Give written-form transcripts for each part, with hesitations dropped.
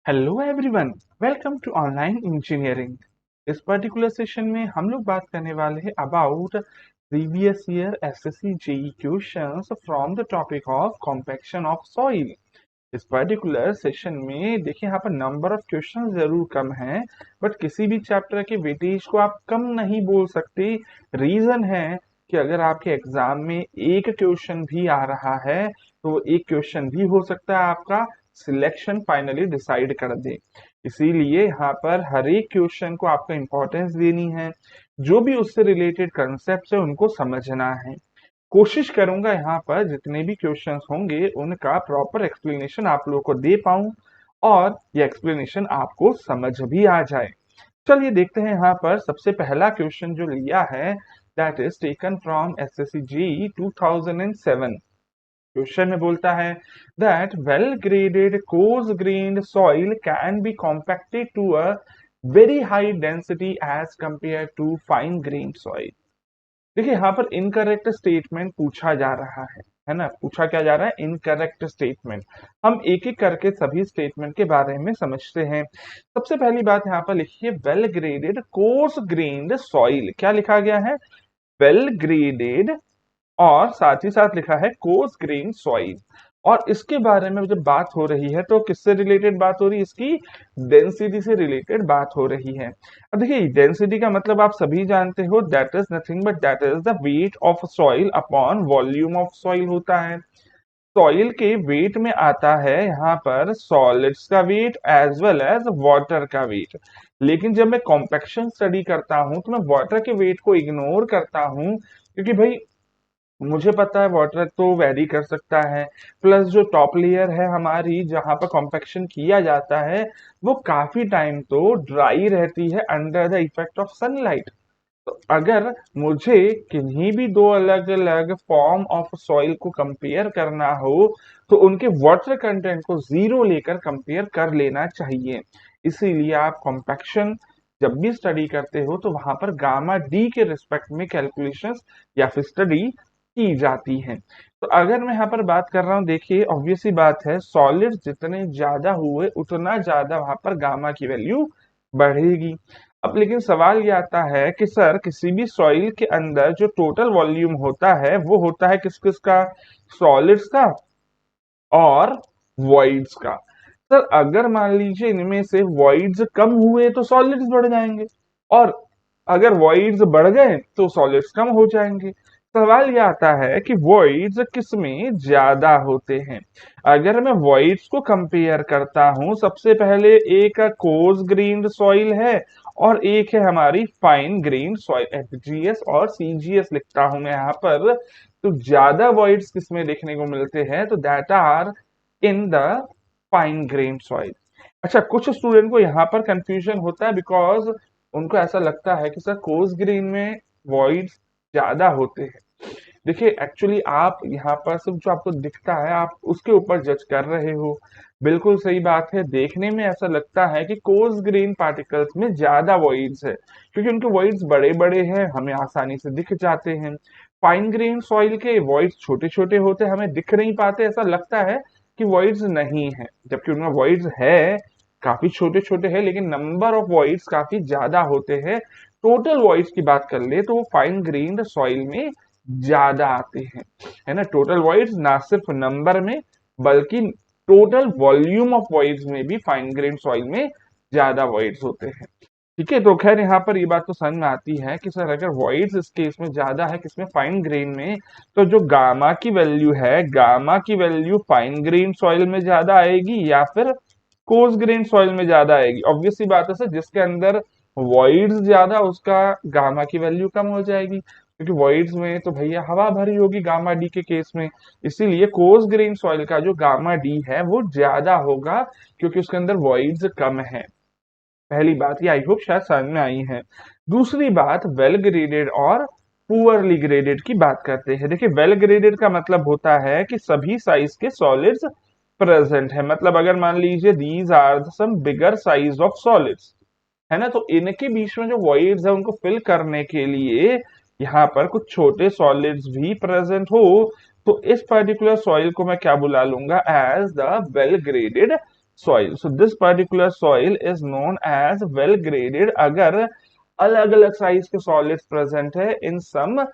Hello everyone, welcome to online engineering. इस particular session में हम लोग बात करने वाले हैं about previous year SSC JE questions from the topic of compaction of soil. इस पर्टिकुलर सेशन में देखिए यहाँ पर नंबर ऑफ क्वेश्चन जरूर कम है, बट किसी भी चैप्टर के वेटेज को आप कम नहीं बोल सकते। रीजन है कि अगर आपके एग्जाम में एक क्वेश्चन भी आ रहा है तो एक क्वेश्चन भी हो सकता है आपका सिलेक्शन फाइनली डिसाइड कर दे। इसीलिए यहाँ पर हर एक क्वेश्चन को आपको इंपॉर्टेंस देनी है, जो भी उससे रिलेटेड कंसेप्ट है उनको समझना है। कोशिश करूंगा यहाँ पर जितने भी क्वेश्चंस होंगे उनका प्रॉपर एक्सप्लेनेशन आप लोगों को दे पाऊं और ये एक्सप्लेनेशन आपको समझ भी आ जाए। चलिए देखते हैं यहाँ पर सबसे पहला क्वेश्चन जो लिया है, that is taken from SSC JE 2007। Question में बोलता है that well graded coarse grained soil can be compacted to a very high density as compare to fine grained soil. देखिए यहाँ पर इनकरेक्ट स्टेटमेंट पूछा जा रहा है ना। पूछा क्या जा रहा है? Incorrect statement. हम एक एक करके सभी स्टेटमेंट के बारे में समझते हैं। सबसे पहली बात यहाँ पर लिखिए well graded coarse grained soil. क्या लिखा गया है? वेल ग्रेडेड और साथ ही साथ लिखा है कोर्स ग्रेन सॉइल। और इसके बारे में जब बात हो रही है तो किससे रिलेटेड बात हो रही है? इसकी डेंसिटी से रिलेटेड बात हो रही है। अब देखिए डेंसिटी का मतलब आप सभी जानते हो, that is nothing but that is the weight of soil upon volume of soil होता है। सॉइल के वेट में आता है यहाँ पर सॉलिड्स का weight as well as water का वेट। लेकिन जब मैं कॉम्पैक्शन स्टडी करता हूं तो मैं वाटर के वेट को इग्नोर करता हूं, क्योंकि भाई मुझे पता है वाटर तो वेरी कर सकता है, प्लस जो टॉप लेयर है हमारी जहां पर कॉम्पैक्शन किया जाता है वो काफी टाइम तो ड्राई रहती है under the effect of sunlight. तो अगर मुझे किन्हीं भी दो अलग अलग फॉर्म ऑफ सॉइल को कंपेयर करना हो तो उनके वाटर कंटेंट को जीरो लेकर कंपेयर कर लेना चाहिए। इसीलिए आप कॉम्पैक्शन जब भी स्टडी करते हो तो वहां पर गामा डी के रिस्पेक्ट में कैलकुलेशंस या फिर स्टडी की जाती है। तो अगर मैं यहाँ पर बात कर रहा हूँ, देखिए ऑब्वियस सी बात है सॉलिड जितने ज्यादा हुए उतना ज्यादा वहां पर गामा की वैल्यू बढ़ेगी। अब लेकिन सवाल ये आता है कि सर किसी भी सॉइल के अंदर जो टोटल वॉल्यूम होता है वो होता है किस किस का? सॉलिड्स का और वॉइड्स का। सर अगर मान लीजिए इनमें से वॉइड्स कम हुए तो सॉलिड्स बढ़ जाएंगे, और अगर वॉइड्स बढ़ गए तो सॉलिड्स कम हो जाएंगे। सवाल यह आता है कि वॉइड्स किस में ज्यादा होते हैं। अगर मैं वॉइड्स को कंपेयर करता हूं, सबसे पहले एक कोर्स ग्रेन्ड सॉइल है और एक है हमारी फाइन ग्रेन्ड सॉइल, एफजीएस और सीजीएस लिखता हूं मैं यहाँ पर। तो ज्यादा वॉइड्स किसमें देखने को मिलते हैं? तो that are in the fine grain soil. अच्छा, कुछ स्टूडेंट को यहाँ पर कंफ्यूजन होता है बिकॉज उनको ऐसा लगता है कि सर कोर्स ग्रेन में वॉइड्स ज्यादा होते हैं। देखिए एक्चुअली आप यहाँ पर सिर्फ जो आपको दिखता है आप उसके ऊपर जज कर रहे हो। बिल्कुल सही बात है, देखने में ऐसा लगता है कि कोर्स ग्रेन पार्टिकल्स में ज्यादा वॉइड्स है क्योंकि उनके वॉइड्स बड़े बड़े हैं, हमें आसानी से दिख जाते हैं। फाइन ग्रेन सॉइल के वॉइड्स छोटे छोटे होते हैं, हमें दिख नहीं पाते, ऐसा लगता है कि वॉइड्स नहीं है, जबकि उनमें वॉइड्स है, काफी छोटे छोटे हैं लेकिन नंबर ऑफ वॉइड्स काफी ज्यादा होते हैं। टोटल वॉइड्स की बात कर ले तो वो फाइन ग्रेन्ड सॉइल में ज्यादा आते हैं, है ना। टोटल वॉइड्स ना सिर्फ नंबर में बल्कि टोटल वॉल्यूम ऑफ वॉइड्स में भी फाइन ग्रेन सॉइल में ज्यादा वॉइड्स होते हैं। ठीक है, तो खैर यहाँ पर ये बात तो समझ में आती है कि सर अगर वॉइड्स इस केस में ज्यादा है किसमें? फाइन ग्रेन में, तो जो गामा की वैल्यू है, गामा की वैल्यू फाइन ग्रेन सॉइल में ज्यादा आएगी या फिर कोर्स ग्रेन सॉइल में ज्यादा आएगी? ऑब्वियस सी बात है सर, जिसके अंदर वॉइड्स ज्यादा उसका गामा की वैल्यू कम हो जाएगी, क्योंकि वॉइड्स में तो भैया हवा भरी होगी गामा डी के केस में। इसीलिए कोर्स ग्रेन सॉइल का जो गामा डी है वो ज्यादा होगा क्योंकि उसके अंदर वॉइड्स कम है। पहली बात ये आई होप शायद समझ में आई है। दूसरी बात वेल ग्रेडेड और पुअरली ग्रेडेड की बात करते हैं। देखिए वेल ग्रेडेड का मतलब होता है कि सभी साइज के सॉलिड्स प्रेजेंट है। मतलब अगर मान लीजिए these are some bigger size of solids, है ना, तो इनके बीच में जो वॉइड्स है उनको फिल करने के लिए यहाँ पर कुछ छोटे सॉलिड्स भी प्रेजेंट हो, तो इस पर्टिकुलर सॉइल को मैं क्या बुला लूंगा? As the well graded soil. So this particular soil is known as well graded अगर अलग अलग साइज के सॉलिड्स प्रेजेंट है इन सम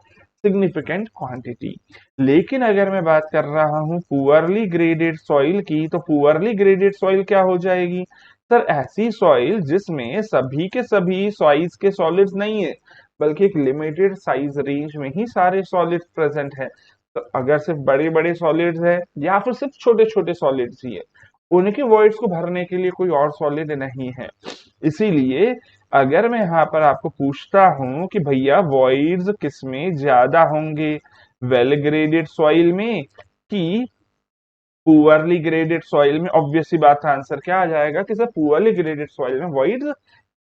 सिग्निफिकेंट क्वांटिटी। लेकिन अगर मैं बात कर रहा हूं पुअरली ग्रेडेड सॉइल की, तो पुअरली ग्रेडेड सॉइल क्या हो जाएगी सर? ऐसी सॉइल जिसमें सभी के सभी साइज के सॉलिड्स नहीं है, बल्कि एक लिमिटेड साइज रेंज में ही सारे सॉलिड्स प्रेजेंट है। तो अगर सिर्फ बड़े बड़े सॉलिड्स है या फिर सिर्फ छोटे छोटे सॉलिड्स ही है, उनके वॉइड्स को भरने के लिए कोई और सॉलिड नहीं है। इसीलिए अगर मैं यहाँ पर आपको पूछता हूं कि भैया वॉइड्स किसमें ज्यादा होंगे, वेल ग्रेडेड सॉइल में कि पुअरली ग्रेडेड सॉइल में, ऑब्वियस सी बात है आंसर क्या आ जाएगा कि सर पुअरली ग्रेडेड सॉइल में वॉइड्स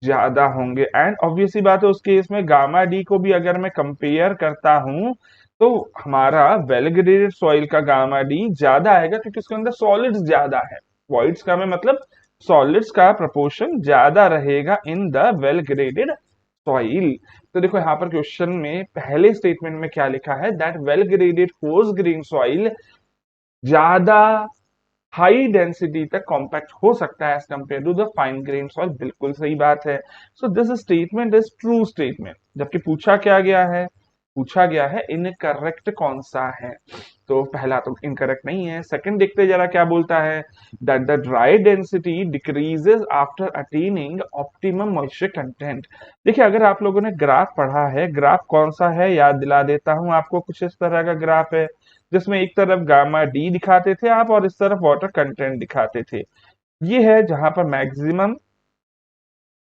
ज्यादा होंगे। एंड ऑब्वियस सी बात है उस केस में गामा डी को भी अगर मैं कंपेयर करता हूं तो हमारा वेल ग्रेडेड सॉइल का गामा डी ज्यादा आएगा, क्योंकि उसके अंदर सॉलिड्स ज्यादा है। वॉइड्स का में मतलब सॉलिड्स का प्रोपोर्शन ज्यादा रहेगा in the well graded soil. तो देखो यहाँ पर क्वेश्चन में पहले स्टेटमेंट में क्या लिखा है, that well graded coarse grain soil ज्यादा हाई डेंसिटी तक कॉम्पैक्ट हो सकता है as compare to the fine grain soil. बिल्कुल सही बात है। So this statement is true statement. जबकि पूछा क्या गया है, पूछा गया है इनकरेक्ट कौन सा है, तो पहला तो इनकरेक्ट नहीं है। सेकंड देखते जरा क्या बोलता है, that the dry density decreases after attaining optimum moisture content. देखिए अगर आप लोगों ने ग्राफ पढ़ा है, ग्राफ कौन सा है याद दिला देता हूं आपको। कुछ इस तरह का ग्राफ है जिसमें एक तरफ गामा डी दिखाते थे आप और इस तरफ वाटर कंटेंट दिखाते थे। ये है जहां पर मैक्सिमम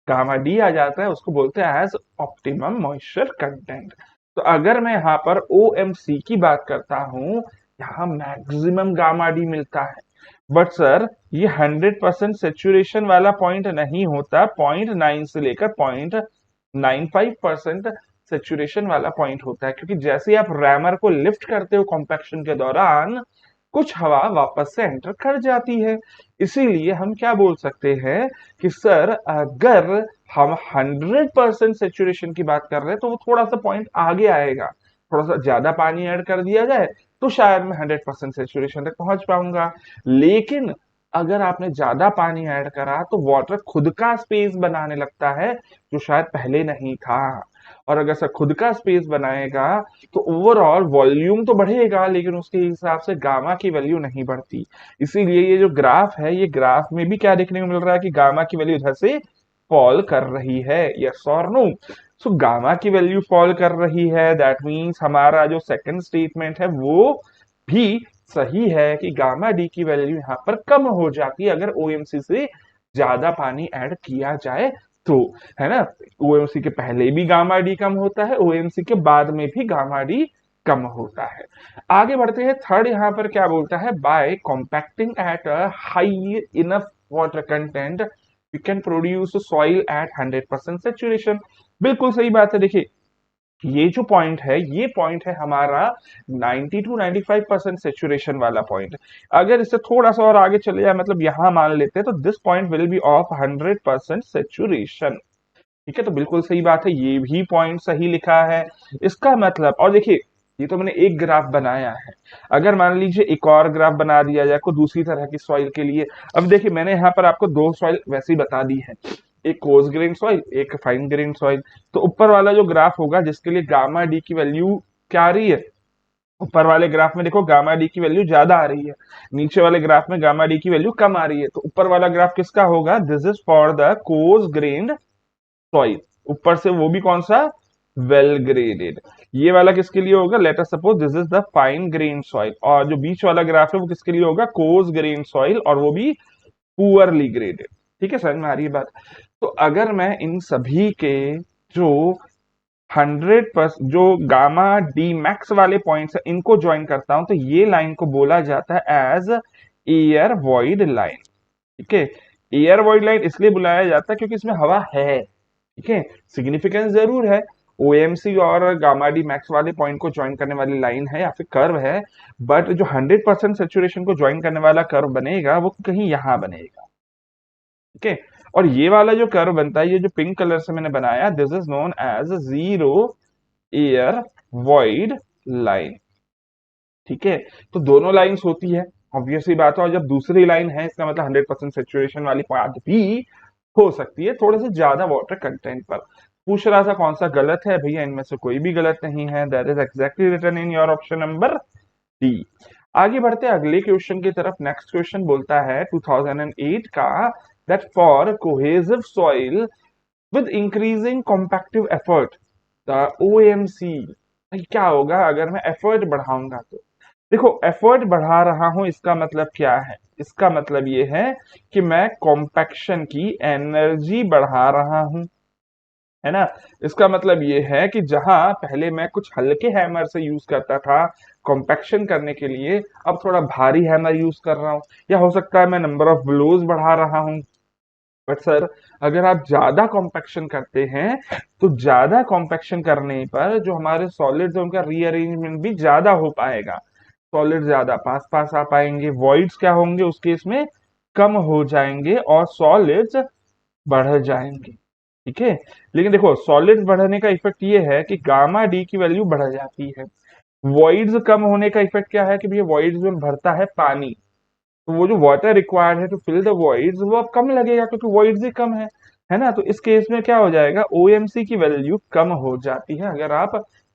गामा डी आ जाता है, उसको बोलते हैं एज ऑप्टिमम मॉइस्चर कंटेंट। तो अगर मैं यहाँ पर OMC की बात करता हूं, यहाँ मैक्सिमम गामा डी मिलता है। बट सर ये 100% सेचुरेशन वाला पॉइंट नहीं होता, 0.9 से लेकर 0.95% सेचुरेशन वाला पॉइंट होता है, क्योंकि जैसे आप रैमर को लिफ्ट करते हो कॉम्पैक्शन के दौरान, कुछ हवा वापस से एंटर कर जाती है। इसीलिए हम क्या बोल सकते हैं कि सर अगर हम 100% सेचुरेशन की बात कर रहे हैं तो वो थोड़ा सा पॉइंट आगे आएगा। थोड़ा सा ज्यादा पानी ऐड कर दिया जाए तो शायद मैं 100% सेचुरेशन तक पहुंच पाऊंगा। लेकिन अगर आपने ज्यादा पानी ऐड करा तो वाटर खुद का स्पेस बनाने लगता है, जो शायद पहले नहीं था। और अगर सर खुद का स्पेस बनाएगा तो ओवरऑल वॉल्यूम तो बढ़ेगा, लेकिन उसके हिसाब से गामा की वैल्यू नहीं बढ़ती। इसीलिए ये जो ग्राफ है, ये ग्राफ में भी क्या देखने को मिल रहा है कि गामा की वैल्यू इधर से फॉल कर रही है। यस और नो? सो गामा की वैल्यू फॉल कर रही है, दैट मीन्स हमारा जो सेकंड स्टेटमेंट है वो भी सही है कि गामा डी की वैल्यू यहाँ पर कम हो जाती है अगर OMC से ज्यादा पानी ऐड किया जाए तो, है ना। OMC के पहले भी गामा डी कम होता है, OMC के बाद में भी गामा डी कम होता है। आगे बढ़ते हैं, थर्ड यहाँ पर क्या बोलता है, by compacting at a high enough water content we can produce soil at 100% saturation. बिल्कुल सही बात है। देखिए ये जो पॉइंट है, ये पॉइंट है हमारा 90 to 95% सेचुरेशन वाला पॉइंट। अगर इससे थोड़ा सा और आगे चले जाए, मतलब यहां मान लेते हैं, तो this point will be of 100% saturation. ठीक है, तो बिल्कुल सही बात है, ये भी पॉइंट सही लिखा है। इसका मतलब, और देखिए ये तो मैंने एक ग्राफ बनाया है, अगर मान लीजिए एक और ग्राफ बना दिया जाए कोई दूसरी तरह की सॉइल के लिए। अब देखिए मैंने यहाँ पर आपको दो सॉइल वैसे ही बता दी है, एक कोर्स ग्रेन सॉइल, एक फाइन ग्रेन सॉइल। तो ऊपर वाला जो ग्राफ होगा जिसके लिए गामा डी की वैल्यू क्या आ रही है, ऊपर वाले ग्राफ में देखो गामा डी की वैल्यू ज्यादा आ रही है, नीचे वाले ग्राफ में गामा डी की वैल्यू कम आ रही है। तो ऊपर वाला ग्राफ किसका होगा, this is for the course grained soil. ऊपर से वो भी कौन सा, वेल ग्रेडेड। ये वाला किसके लिए होगा, let us suppose this is the fine grain soil. और जो बीच वाला ग्राफ है वो किसके लिए होगा, कोर्स ग्रेन सॉइल, और वो भी पुअरली ग्रेडेड। ठीक है, समझ में आ रही है बात। तो अगर मैं इन सभी के जो 100% जो गामा डी मैक्स वाले पॉइंट्स है इनको ज्वाइन करता हूं, तो ये लाइन को बोला जाता है एज एयर वॉइड लाइन। ठीक है, एयर वॉइड लाइन इसलिए बुलाया जाता है क्योंकि इसमें हवा है। ठीक है, सिग्निफिकेंस जरूर है, OMC और गामा डी मैक्स वाले पॉइंट को ज्वाइन करने वाली लाइन है या फिर कर्व है, बट जो 100% सेचुरेशन को ज्वाइन करने वाला कर्व बनेगा वो कहीं यहां बनेगा। ठीक है, और ये वाला जो कर्व बनता है, ये जो पिंक कलर से मैंने बनाया, this is known as zero air void line. ठीक है, तो दोनों लाइंस होती है, ऑब्वियसली बात है, और जब दूसरी लाइन है इसका मतलब 100% सेचुरेशन वाली बात भी हो सकती है थोड़े से ज्यादा वाटर कंटेंट पर। पूछ रहा था कौन सा गलत है, भैया इनमें से कोई भी गलत नहीं है, that is exactly written in your option number D. आगे बढ़ते हैं अगले क्वेश्चन की तरफ। नेक्स्ट क्वेश्चन बोलता है 2008 का, that for cohesive soil with increasing compactive effort the OMC, क्या होगा अगर मैं एफर्ट बढ़ाऊंगा तो। देखो एफर्ट बढ़ा रहा हूं इसका मतलब क्या है, इसका मतलब ये है कि मैं कॉम्पैक्शन की एनर्जी बढ़ा रहा हूं, है ना। इसका मतलब ये है कि जहां पहले मैं कुछ हल्के हैमर से यूज करता था कॉम्पैक्शन करने के लिए, अब थोड़ा भारी हैमर यूज कर रहा हूं, या हो सकता है मैं नंबर ऑफ ब्लोज बढ़ा रहा हूं। बट सर अगर आप ज्यादा कॉम्पैक्शन करते हैं तो ज्यादा कॉम्पैक्शन करने पर जो हमारे सॉलिड्स है उनका रीअरेंजमेंट भी ज्यादा हो पाएगा, सॉलिड ज्यादा पास पास आ पाएंगे, वॉइड्स क्या होंगे उस केस में कम हो जाएंगे और सॉलिड्स बढ़ जाएंगे, ठीक है। लेकिन देखो सॉलिड्स बढ़ने का इफेक्ट ये है कि गामा डी की वैल्यू बढ़ जाती है, वॉइड्स कम होने का इफेक्ट क्या है कि भैया वॉइड्स में भरता है पानी, तो वो जो वाटर रिक्वायर्ड है टू फिल द वॉइड्स वो अब कम लगेगा क्योंकि वॉइड्स ही कम है ना। तो इस केस में क्या हो जाएगा, ओएमसी की वैल्यू कम हो जाती है अगर आप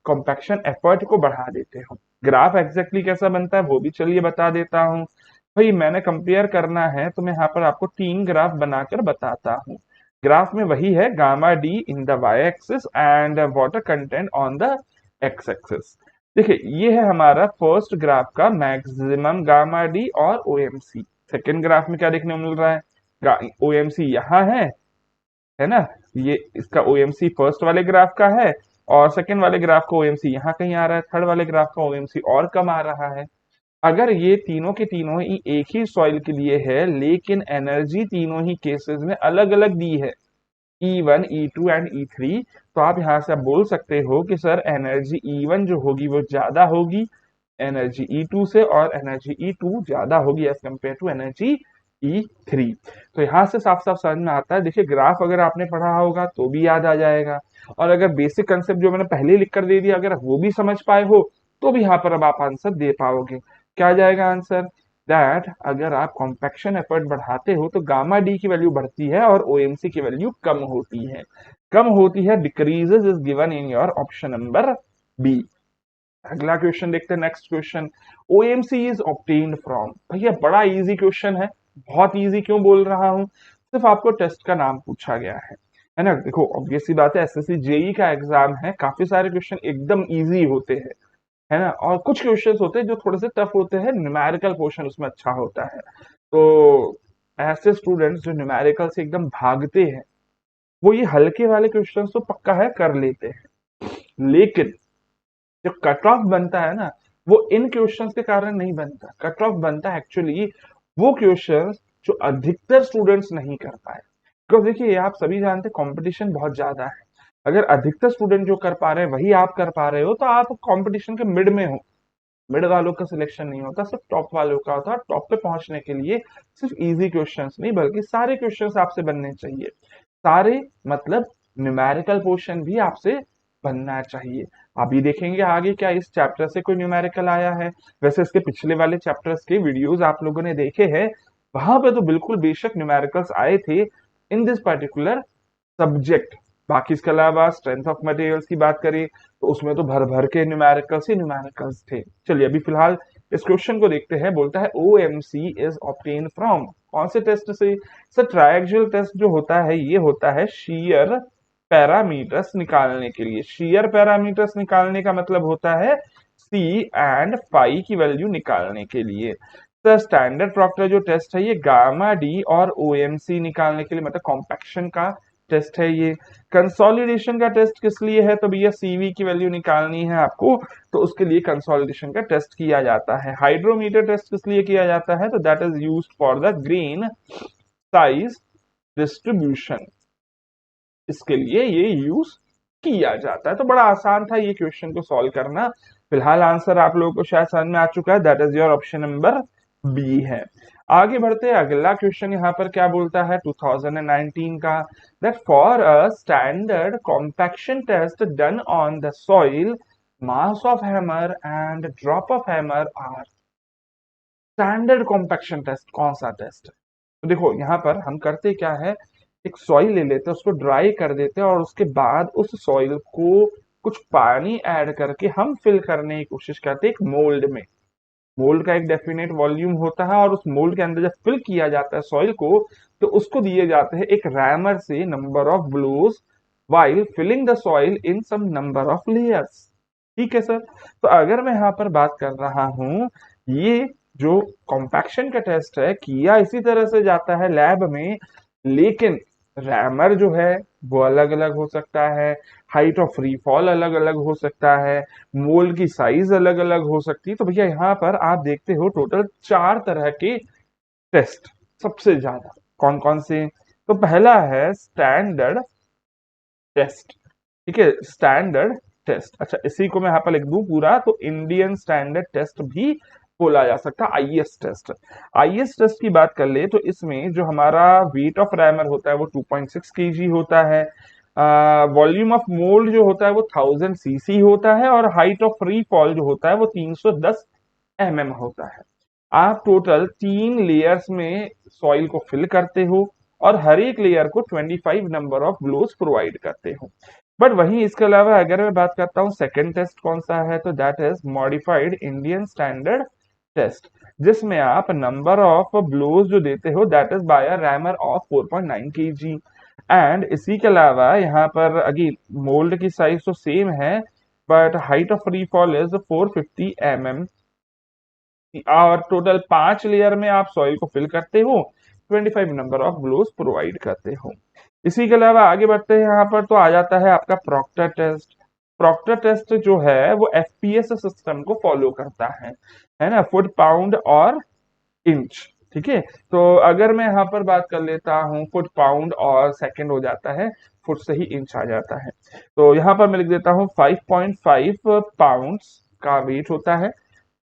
कॉम्पैक्शन एफर्ट को बढ़ा देते हो। ग्राफ एग्जैक्टली कैसा बनता है वो भी चलिए बता देता हूँ। भाई मैंने कंपेयर करना है तो मैं यहाँ पर आपको 3 ग्राफ बनाकर बताता हूँ। ग्राफ में वही है gamma d in the Y axis and water content on the X axis. देखिए ये है हमारा फर्स्ट ग्राफ का मैक्सिमम गामा डी और ओएमसी। सेकेंड ग्राफ में क्या देखने को मिल रहा है, ओएमसी यहाँ है ना, ये इसका ओएमसी फर्स्ट वाले ग्राफ का है, और सेकेंड वाले ग्राफ का ओएमसी यहाँ कहीं आ रहा है, थर्ड वाले ग्राफ का ओएमसी और कम आ रहा है। अगर ये तीनों के तीनों ही एक ही सॉइल के लिए है लेकिन एनर्जी तीनों ही केसेस में अलग अलग दी है, E1, E2 एंड E3, तो आप यहां से आप बोल सकते हो कि सर एनर्जी E1 जो होगी वो ज्यादा होगी एनर्जी E2 से, और एनर्जी E2 ज्यादा होगी as compare to energy E3। तो यहां से साफ साफ समझ में आता है, देखिए ग्राफ अगर आपने पढ़ा होगा तो भी याद आ जाएगा, और अगर बेसिक कंसेप्ट जो मैंने पहले लिख कर दे दिया अगर वो भी समझ पाए हो तो भी यहाँ पर अब आप आंसर दे पाओगे। क्या आ जाएगा आंसर, दैट अगर आप कॉम्पैक्शन एफर्ट बढ़ाते हो तो गामा डी की वैल्यू बढ़ती है और ओएमसी की वैल्यू कम होती है, कम होती है decreases is given in your option number B. अगला क्वेश्चन देखते हैं, next question, OMC is obtained from, भैया बड़ा इजी क्वेश्चन है, बहुत इजी क्यों बोल रहा हूं, सिर्फ आपको टेस्ट का नाम पूछा गया है ना। देखो ऑब्वियस सी बात है एसएससी जेई का एग्जाम है, काफी सारे क्वेश्चन एकदम इजी होते हैं, है ना, और कुछ क्वेश्चंस होते हैं जो थोड़े से टफ होते हैं, न्यूमेरिकल पोर्शन उसमें अच्छा होता है। तो ऐसे स्टूडेंट्स जो न्यूमेरिकल से एकदम भागते हैं वो ये हल्के वाले क्वेश्चंस तो पक्का है कर लेते हैं, लेकिन जो कट ऑफ बनता है ना वो इन क्वेश्चंस के कारण नहीं बनता, कट ऑफ बनता है एक्चुअली वो क्वेश्चंस जो अधिकतर स्टूडेंट्स नहीं कर पाए। बिकॉज देखिए आप सभी जानते हैं कंपटीशन बहुत ज्यादा है, अगर अधिकतर स्टूडेंट जो कर पा रहे हैं वही आप कर पा रहे हो तो आप कंपटीशन के मिड में हो, मिड वालों का सिलेक्शन नहीं होता, सिर्फ टॉप वालों का होता है। टॉप पे पहुंचने के लिए सिर्फ इजी क्वेश्चंस नहीं बल्कि सारे क्वेश्चंस आपसे बनने चाहिए, सारे मतलब न्यूमेरिकल पोर्शन भी आपसे बनना चाहिए। अभी देखेंगे आगे क्या इस चैप्टर से कोई न्यूमेरिकल आया है, वैसे इसके पिछले वाले चैप्टर्स के वीडियोस आप लोगों ने देखे हैं, वहां पे तो बिल्कुल बेशक न्यूमेरिकल्स आए थे इन दिस पर्टिकुलर सब्जेक्ट। बाकी इसके अलावा स्ट्रेंथ ऑफ मटेरियल्स की बात करें तो उसमें तो भर भर के न्यूमेरिकल्स ही न्यूमेरिकल्स थे। चलिए अभी फिलहाल इस क्वेश्चन को देखते हैं, बोलता है ओएमसी इज ऑब्टेन फ्रॉम, कौन से टेस्ट से, सर ट्रायक्सुअल टेस्ट जो होता है ये होता है शीयर पैरामीटर्स निकालने के लिए, शीयर पैरामीटर्स निकालने का मतलब होता है सी एंड फाई की वैल्यू निकालने के लिए। सर स्टैंडर्ड प्रॉक्टर जो टेस्ट है ये गामा डी और ओएमसी निकालने के लिए, मतलब कॉम्पैक्शन का टेस्ट है ये। कंसोलिडेशन का टेस्ट किस लिए है, तो भैया सीवी की वैल्यू निकालनी है आपको, तो उसके लिए कंसोलिडेशन का टेस्ट किया जाता है। हाइड्रोमीटर टेस्ट किस लिए किया जाता है, तो that is used for the grain size distribution, इसके लिए ये यूज किया जाता है। तो बड़ा आसान था ये क्वेश्चन को सॉल्व करना। फिलहाल आंसर आप लोगों को शायद समझ में आ चुका है, that is your option number B है। आगे बढ़ते हैं, अगला क्वेश्चन यहाँ पर क्या बोलता है 2019 का, that for a standard compaction test done on the soil mass of hammer and drop of hammer are, standard compaction test कौन सा टेस्ट है? तो देखो यहाँ पर हम करते क्या है, एक सॉइल ले लेते हैं, उसको ड्राई कर देते हैं और उसके बाद उस सॉइल को कुछ पानी ऐड करके हम फिल करने की कोशिश करते हैं एक मोल्ड में। मोल्ड का एक डेफिनेट वॉल्यूम होता है और उस मोल्ड के अंदर जब फिल किया जाता है सॉइल को, तो उसको दिए जाते हैं एक रैमर से number of blows while filling the soil in some number of layers. ठीक है सर। तो अगर मैं यहाँ पर बात कर रहा हूँ, ये जो कॉम्पैक्शन का टेस्ट है किया इसी तरह से जाता है लैब में, लेकिन रैमर जो है वो अलग अलग हो सकता है, हाइट ऑफ फ्री फॉल अलग अलग हो सकता है, मोल्ड की साइज अलग अलग हो सकती है। तो भैया यहाँ पर आप देखते हो टोटल 4 तरह के टेस्ट सबसे ज्यादा कौन कौन से। तो पहला है स्टैंडर्ड टेस्ट। ठीक है, स्टैंडर्ड टेस्ट। अच्छा, इसी को मैं यहाँ पर लिख दूं पूरा, तो इंडियन स्टैंडर्ड टेस्ट भी बोला जा सकता है, आईएस टेस्ट। आईएस टेस्ट की बात कर ले तो इसमें जो हमारा वेट ऑफ रैमर होता है वो 2.6 केजी होता है, वॉल्यूम ऑफ मोल्ड जो होता है वो 1000 सीसी होता है, और हाइट ऑफ फ्री फॉल जो होता है वो 310 होता है। आप टोटल 3 लेयर्स में सॉइल को फिल करते हो और हर एक लेयर को 25 नंबर ऑफ ब्लोज प्रोवाइड करते हो। बट वहीं इसके अलावा अगर मैं बात करता हूँ सेकेंड टेस्ट कौन सा है, तो that is modified Indian standard test, जिसमें आप नंबर ऑफ ब्लोज जो देते हो that is by a rammer of 4.9 kg. And इसी के अलावा यहाँ पर अगेन मोल्ड की साइज तो सेम है, but height of free fall is 450 और टोटल 5 लेयर में आप सॉइल को फिल करते हो, 25 नंबर ऑफ ब्लोज प्रोवाइड करते हो। इसी के अलावा आगे बढ़ते हैं यहाँ पर, तो आ जाता है आपका प्रॉक्टर टेस्ट। प्रॉक्टर टेस्ट जो है वो एफपीएस सिस्टम को फॉलो करता है ना, फुट पाउंड और इंच। ठीक है, तो अगर मैं यहाँ पर बात कर लेता हूँ फुट पाउंड और सेकंड हो जाता है, फुट से ही इंच आ जाता है। तो यहाँ पर मैं लिख देता हूँ 5.5 पाउंड्स का वेट होता है,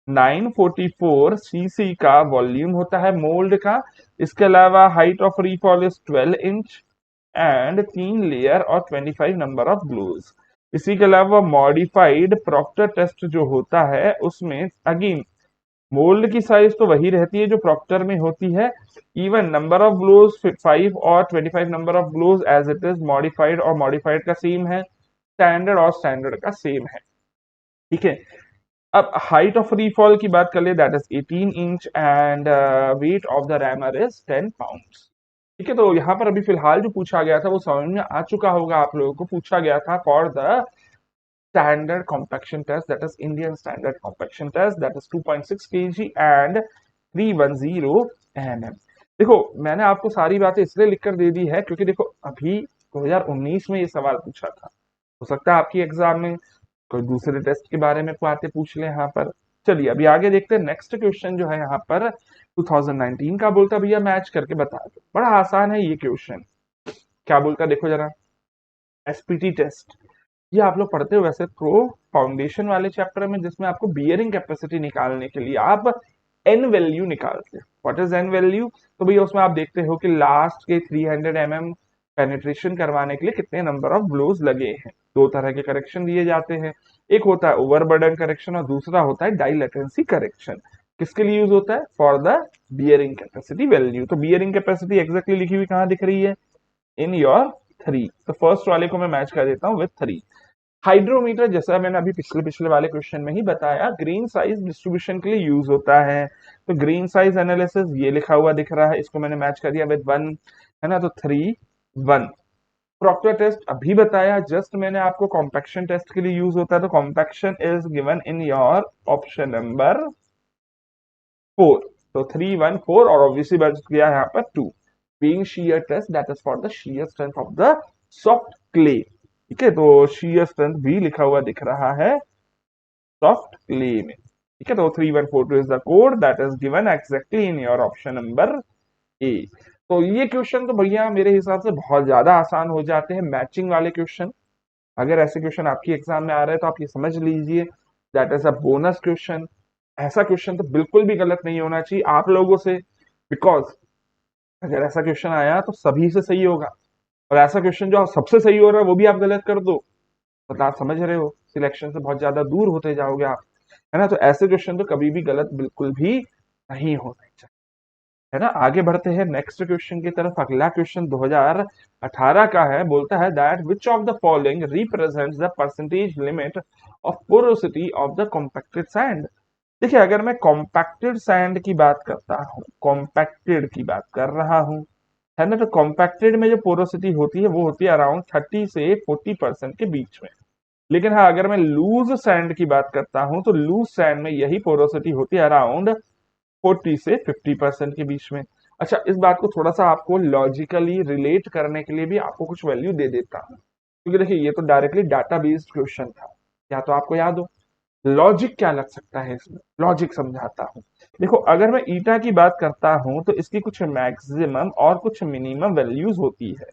944 सीसी का वॉल्यूम होता है मोल्ड का। इसके अलावा height of refill is 12 inch and 3 layer और 25 नंबर ऑफ ब्लोज। इसी के अलावा मॉडिफाइड प्रॉक्टर टेस्ट जो होता है उसमें अगेन मोल्ड की साइज तो वही रहती है जो प्रॉक्टर में होती है, इवन नंबर ऑफ ब्लोज 5 और 25 number of blows as it is modified और मॉडिफाइड का सेम है, स्टैंडर्ड और स्टैंडर्ड का सेम है। ठीक है, अब हाइट ऑफ फ्री फॉल की बात कर ले that is 18 inch and weight of the rammer is 10 pounds. ठीक है, तो यहाँ पर अभी फिलहाल जो पूछा गया था वो समझ में आ चुका होगा आप लोगों को। पूछा गया था for the standard compaction test that is Indian standard compaction test that is 2.6 kg and 310 mm। देखो मैंने आपको सारी बातें इसलिए लिखकर दे दी है क्योंकि देखो अभी 2019 में ये सवाल पूछा था, हो सकता है आपकी एग्जाम में कोई दूसरे टेस्ट के बारे में बातें पूछ ले यहाँ पर। चलिए अभी आगे देखते हैं, नेक्स्ट क्वेश्चन जो है यहाँ पर 2019 का बोलता भैया मैच करके बता दो। बड़ा आसान है ये क्वेश्चन, क्या बोलता देखो जरा, एसपीटी टेस्ट। ये आप लोग पढ़ते हो वैसे प्रो फाउंडेशन वाले चैप्टर में, जिसमें आपको बियरिंग कैपेसिटी निकालने के लिए आप एन वैल्यू निकालते हैं। What is an value? तो भैया उसमें आप देखते हो कि लास्ट के 300 mm पेनिट्रेशन करवाने के लिए कितने नंबर ऑफ ब्लोज लगे हैं। 2 तरह के करेक्शन दिए जाते हैं, एक होता है ओवरबर्डन करेक्शन और दूसरा होता है डाइलेटेंसी करेक्शन। किसके लिए यूज होता है? For the bearing capacity value. तो बियरिंग कैपेसिटी एग्जैक्टली लिखी हुई कहाँ दिख रही है? In your 3। तो फर्स्ट वाले को मैं मैच कर देता हूँ विथ 3। हाइड्रोमीटर जैसा मैंने अभी पिछले पिछले वाले क्वेश्चन में ही बताया ग्रीन साइज डिस्ट्रीब्यूशन के लिए यूज होता है। तो ग्रीन साइज एनालिसिस ये लिखा हुआ दिख रहा है, इसको मैंने मैच कर दिया विद 1, है ना, तो 3 1। प्रॉक्टर टेस्ट अभी बताया, जस्ट मैंने आपको कॉम्पैक्शन टेस्ट के लिए यूज होता है, तो compaction is given in your option number 4। तो 3 1 4 और ऑब्वियसली बच गया यहाँ पर 2। बीइंग shear test that is for the shear strength of the soft clay. ठीक है, तो shear strength भी लिखा हुआ दिख रहा है सॉफ्ट क्ले में। ठीक है, तो 3142 is the code that is given exactly in your option number A. तो ये क्वेश्चन तो भैया मेरे हिसाब से बहुत ज्यादा आसान हो जाते हैं, मैचिंग वाले क्वेश्चन। अगर ऐसे क्वेश्चन आपकी एग्जाम में आ रहे हैं तो आप ये समझ लीजिए that is a bonus question. ऐसा क्वेश्चन तो बिल्कुल भी गलत नहीं होना चाहिए आप लोगों से, बिकॉज अगर ऐसा क्वेश्चन आया तो सभी से सही होगा, और ऐसा क्वेश्चन जो सबसे सही हो रहा है वो भी आप गलत कर दो, मतलब आप समझ रहे हो सिलेक्शन से बहुत ज्यादा दूर होते जाओगे आप, है ना। तो ऐसे क्वेश्चन तो कभी भी गलत बिल्कुल भी नहीं होने चाहिए, है ना। आगे बढ़ते हैं नेक्स्ट क्वेश्चन की तरफ। अगला क्वेश्चन 2018 का है, बोलता है that which of the following represents the percentage limit of porosity of the compacted sand. देखिए, अगर मैं कॉम्पैक्टेड सैंड की बात करता हूँ, कॉम्पैक्टेड की बात कर रहा हूँ, है ना, तो कॉम्पैक्टेड में जो पोरोसिटी होती है वो होती है अराउंड 30 से 40% के बीच में। लेकिन हाँ, अगर मैं लूज सैंड की बात करता हूँ तो लूज सैंड में यही पोरोसिटी होती है अराउंड 40 से 50% के बीच में। अच्छा, इस बात को थोड़ा सा आपको लॉजिकली रिलेट करने के लिए भी आपको कुछ वैल्यू दे देता हूँ, क्योंकि देखिए ये तो डायरेक्टली डाटा बेस्ड क्वेश्चन था, या तो आपको याद हो। लॉजिक क्या लग सकता है इसमें, लॉजिक समझाता हूँ। देखो, अगर मैं ईटा की बात करता हूँ तो इसकी कुछ मैक्सिमम और कुछ मिनिमम वैल्यूज होती है,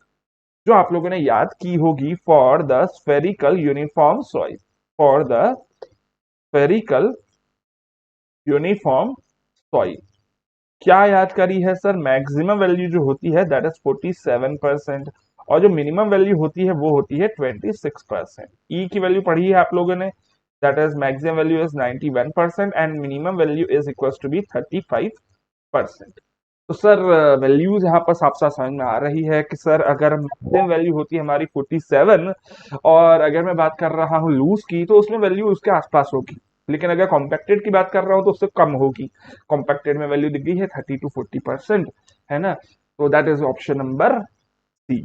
जो आप लोगों ने याद की होगी for the spherical uniform soil, for the spherical uniform soil. क्या याद करी है सर? मैक्सिमम वैल्यू जो होती है दैट इज 47%, और जो मिनिमम वैल्यू होती है वो होती है 26%। ई की वैल्यू पढ़ी है आप लोगों ने, that is maximum value is 91% and minimum value is equals to be 35%। तो सर वैल्यूज यहाँ पर साफ साफ समझ में आ रही है कि सर अगर मैक्सिमम वैल्यू होती है हमारी 47, और अगर मैं बात कर रहा हूँ लूज की तो उसमें वैल्यू उसके आसपास होगी। लेकिन अगर कॉम्पैक्टेड की बात कर रहा हूँ तो उससे कम होगी। कॉम्पैक्टेड में वैल्यू दिख गई है 30 to 40%, है ना। तो that is option number C.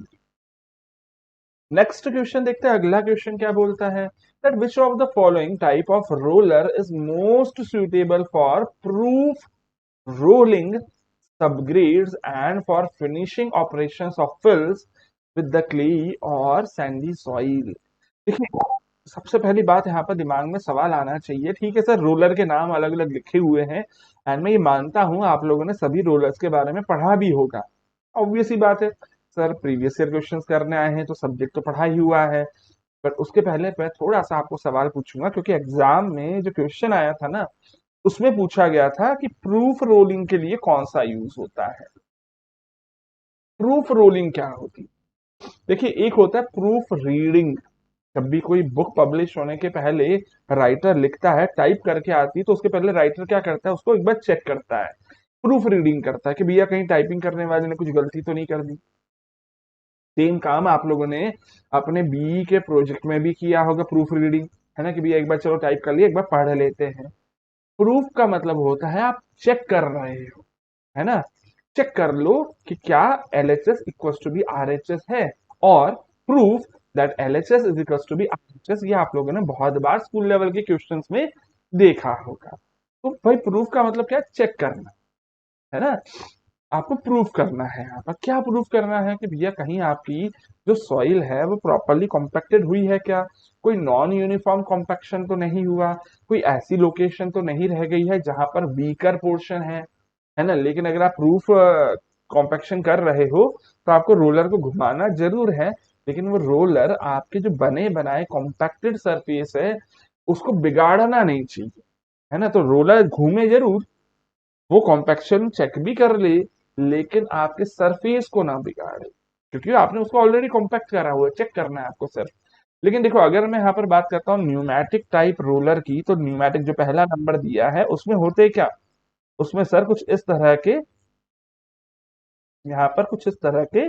Next question देखते हैं, अगला क्वेश्चन क्या बोलता है that which of the following type of roller is most suitable for proof rolling subgrades and for finishing operations of fills with the clay or sandy soil। देखिए, सबसे पहली बात यहाँ पर दिमाग में सवाल आना चाहिए, ठीक है सर रोलर के नाम अलग अलग लिखे हुए हैं, एंड मैं ये मानता हूँ आप लोगों ने सभी रोलर्स के बारे में पढ़ा भी होगा। ऑब्वियस ही बात है, सर प्रीवियस ईयर क्वेश्चंस करने आए हैं तो सब्जेक्ट तो पढ़ा ही हुआ है। बट उसके पहले मैं थोड़ा सा आपको सवाल पूछूंगा, क्योंकि एग्जाम में जो क्वेश्चन आया था ना उसमें पूछा गया था कि प्रूफ रोलिंग के लिए कौन सा यूज होता है। प्रूफ रोलिंग क्या होती है? देखिए, एक होता है प्रूफ रीडिंग। जब भी कोई बुक पब्लिश होने के पहले राइटर लिखता है, टाइप करके आती है, तो उसके पहले राइटर क्या करता है, उसको एक बार चेक करता है, प्रूफ रीडिंग करता है कि भैया कहीं टाइपिंग करने वाले ने कुछ गलती तो नहीं कर दी। सेम काम आप लोगों ने अपने बीई के प्रोजेक्ट में भी किया होगा, प्रूफ रीडिंग, है ना, कि भैया एक बार चलो टाइप कर लिया, एक बार पढ़ लेते हैं। प्रूफ का मतलब होता है आप चेक कर रहे हो, है ना। चेक कर लो कि क्या LHS equals to be RHS है, और proof that LHS is equals to be RHS, ये आप लोगों ने बहुत बार स्कूल लेवल के क्वेश्चंस में देखा होगा। तो भाई प्रूफ का मतलब क्या? चेक करना, है ना। आपको प्रूफ करना है, यहाँ पर क्या प्रूफ करना है कि भैया कहीं आपकी जो सॉइल है वो प्रॉपरली कॉम्पैक्टेड हुई है क्या, कोई नॉन यूनिफॉर्म कॉम्पैक्शन तो नहीं हुआ, कोई ऐसी लोकेशन तो नहीं रह गई है जहां पर वीकर पोर्शन है ना। लेकिन अगर आप प्रूफ कॉम्पैक्शन कर रहे हो तो आपको रोलर को घुमाना जरूर है, लेकिन वो रोलर आपके जो बने बनाए कॉम्पैक्टेड सरफेस है उसको बिगाड़ना नहीं चाहिए, है ना। तो रोलर घूमे जरूर, वो कॉम्पैक्शन चेक भी कर ले, लेकिन आपके सरफेस को ना बिगाड़े, क्योंकि आपने उसको ऑलरेडी कॉम्पैक्ट करा हुआ है, चेक करना है आपको सिर्फ। लेकिन देखो, अगर मैं यहाँ पर बात करता हूँ न्यूमैटिक टाइप रोलर की, तो न्यूमैटिक जो पहला नंबर दिया है उसमें होते क्या, उसमें सर कुछ इस तरह के, यहाँ पर कुछ इस तरह के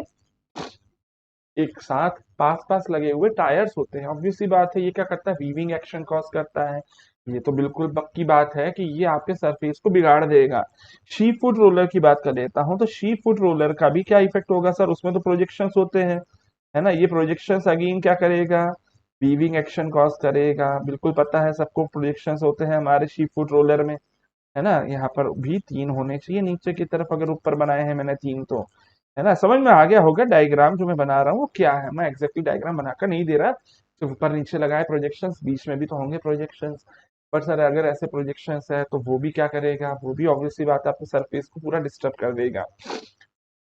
एक साथ पास पास लगे हुए टायर्स होते हैं। ऑब्वियस सी बात है, ये क्या करता है, वीविंग एक्शन कॉज करता है। ये तो बिल्कुल पक्की बात है कि ये आपके सरफेस को बिगाड़ देगा। शी फुट रोलर की बात कर लेता हूं, तो शी फुट रोलर का भी क्या इफेक्ट होगा सर, उसमें तो प्रोजेक्शंस होते हैं, है ना। ये प्रोजेक्शंस अगेन क्या करेगा, वीविंग एक्शन कॉज करेगा। बिल्कुल पता है सबको प्रोजेक्शंस होते हैं हमारे शी फुट रोलर में, है ना। यहाँ पर भी 3 होने चाहिए नीचे की तरफ, अगर ऊपर बनाए हैं मैंने 3 तो, है ना। समझ में आ गया होगा डायग्राम जो मैं बना रहा हूँ वो क्या है। मैं एग्जैक्टली डायग्राम बनाकर नहीं दे रहा, सिर्फ ऊपर नीचे लगाए प्रोजेक्शंस, बीच में भी तो होंगे प्रोजेक्शंस। पर सर अगर ऐसे प्रोजेक्शंस है तो वो भी क्या करेगा, वो भी ऑब्वियसली बात है आपके सरफेस को पूरा डिस्टर्ब कर देगा।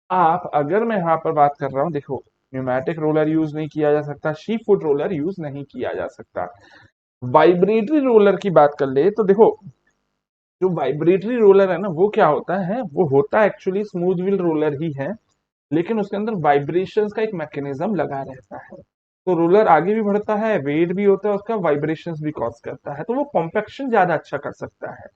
आप अगर मैं यहाँ पर बात कर रहा हूँ, देखो न्यूमैटिक रोलर यूज नहीं किया जा सकता, शी फुट रोलर यूज नहीं किया जा सकता। वाइब्रेटरी रोलर की बात कर ले तो देखो, जो वाइब्रेटरी रोलर है ना वो क्या होता है, वो होता है एक्चुअली स्मूथ व्हील रोलर ही है, लेकिन उसके अंदर वाइब्रेशंस का एक मैकेनिज्म लगा रहता है। तो रोलर आगे भी बढ़ता है, वेट भी होता है उसका, वाइब्रेशंस भी कॉज करता है, तो वो कॉम्पैक्शन ज्यादा अच्छा कर सकता है।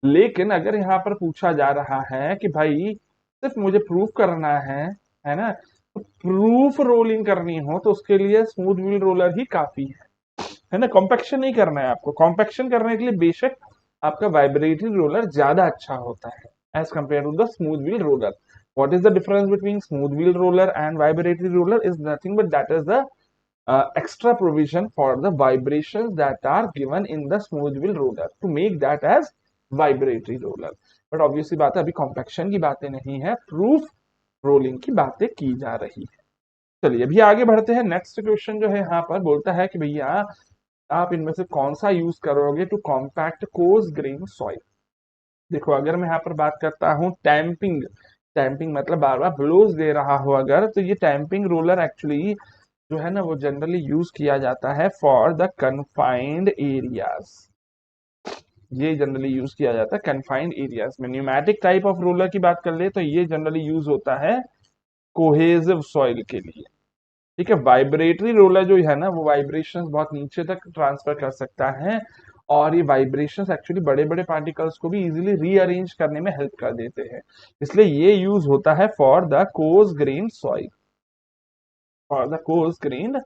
लेकिन अगर यहाँ पर पूछा जा रहा है कि भाई सिर्फ मुझे प्रूफ करना है ना, तो प्रूफ रोलिंग करनी हो तो उसके लिए स्मूथ व्हील रोलर ही काफी है ना। कॉम्पैक्शन नहीं करना है आपको। कॉम्पैक्शन करने के लिए बेशक आपका वाइब्रेटरी रोलर ज्यादा अच्छा होता है as compare to the smooth wheel roller. What is the difference between smooth wheel roller and vibratory roller is nothing but that is the extra provision for the vibrations that are given in the smooth wheel roller to make that as vibratory roller। But obviously बात है अभी compaction की बातें नहीं है, proof rolling की बातें की जा रही है। चलिए अभी आगे बढ़ते हैं। नेक्स्ट क्वेश्चन जो है यहाँ पर बोलता है कि भैया आप इनमें से कौन सा यूज करोगे to compact coarse grain soil. देखो अगर मैं यहाँ पर बात करता हूँ टैंपिंग, टैंपिंग मतलब बार बार ब्लोज दे रहा हो अगर, तो ये टैंपिंग रोलर एक्चुअली जो है ना वो जनरली यूज किया जाता है फॉर द कन्फाइंड एरियाज। ये जनरली यूज किया जाता है कन्फाइंड एरियाज में। न्यूमेटिक टाइप ऑफ रोलर की बात कर ले तो ये जनरली यूज होता है कोहेसिव सॉइल के लिए। ठीक है, वाइब्रेटरी रोलर जो है ना वो वाइब्रेशंस बहुत नीचे तक ट्रांसफर कर सकता है, और ये वाइब्रेशंस एक्चुअली बड़े बड़े पार्टिकल्स को भी इजीली रीअरेंज करने में हेल्प कर देते हैं। इसलिए ये यूज होता है for the course grain soil, for the course grain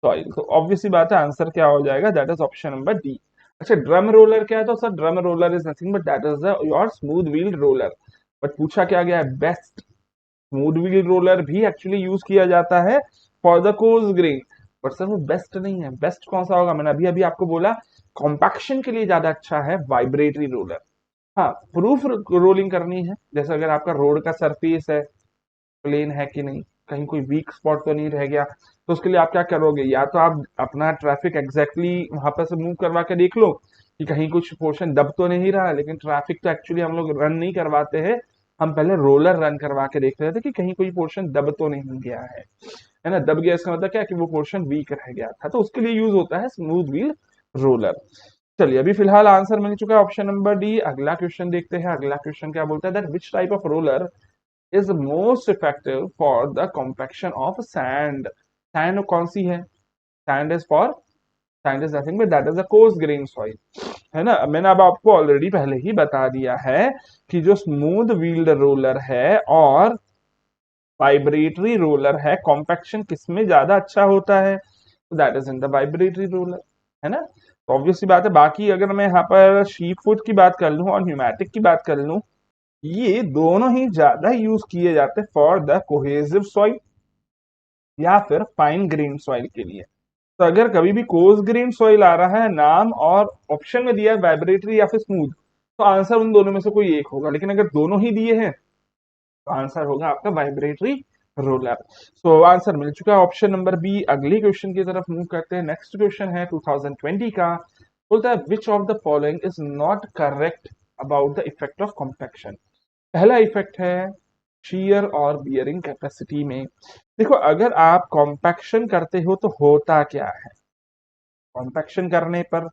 soil. तो ऑब्वियसली बात है आंसर क्या हो जाएगा, that is option number D. अच्छा ड्रम रोलर क्या है, तो sir drum roller is nothing but that is the your smooth wheel roller. But पूछा क्या गया है, बेस्ट स्मूथ व्हील रोलर भी एक्चुअली यूज किया जाता है for the coarse grain. But sir वो बेस्ट नहीं है। बेस्ट कौन सा होगा, मैंने अभी अभी आपको बोला कॉम्पैक्शन के लिए ज्यादा अच्छा है वाइब्रेटरी रोलर। हाँ प्रूफ रोलिंग करनी है, जैसे अगर आपका रोड का सरफेस है प्लेन है कि नहीं, कहीं कोई वीक स्पॉट तो नहीं रह गया, तो उसके लिए आप क्या करोगे, या तो आप अपना ट्रैफिक एग्जैक्टली वहां पर से मूव करवा के देख लो कि कहीं कुछ पोर्शन दब तो नहीं रहा। लेकिन ट्रैफिक तो एक्चुअली हम लोग रन नहीं करवाते हैं, हम पहले रोलर रन करवा के देख रहे थे कि कहीं कोई पोर्शन दब तो नहीं गया है ना। दब गया इसका मतलब क्या कि वो पोर्शन वीक रह गया था, तो उसके लिए यूज होता है स्मूथ व्हील रोलर। चलिए अभी फिलहाल आंसर मिल चुका है ऑप्शन नंबर डी। अगला क्वेश्चन देखते हैं। अगला क्वेश्चन क्या बोलता है, that which type of roller is most effective for the compaction of sand। sand कौन सी है, sand is for, sand is nothing but that is a coarse grain soil, है ना। मैंने अब आपको ऑलरेडी पहले ही बता दिया है कि जो स्मूथ व्हील्ड रोलर है और वाइब्रेटरी रोलर है, कॉम्पैक्शन किसमें ज्यादा अच्छा होता है, तो that is in the vibratory roller, है ना। तो ऑब्वियसली बात है। बाकी अगर मैं यहाँ पर शीप फुट की बात कर लूँ और न्यूमेटिक की बात कर लूँ, ये दोनों ही ज्यादा यूज किए जाते हैं फॉर द कोहेसिव सॉइल या फिर फाइन ग्रेन सॉइल के लिए। तो अगर कभी भी कोर्स ग्रेन सॉइल आ रहा है नाम और ऑप्शन में दिया है वाइब्रेटरी या फिर स्मूथ, तो आंसर उन दोनों में से कोई एक होगा। लेकिन अगर दोनों ही दिए हैं तो आंसर होगा आपका वाइब्रेटरी रोलर। सो आंसर मिल चुका है ऑप्शन नंबर बी। अगली क्वेश्चन की तरफ मूव करते हैं। नेक्स्ट क्वेश्चन है 2020 का, बोलता है विच of the following is not correct about the effect of compaction. पहला इफेक्ट है शीयर और बियरिंग कैपेसिटी में। देखो अगर आप कॉम्पैक्शन करते हो तो होता क्या है, कॉम्पैक्शन करने पर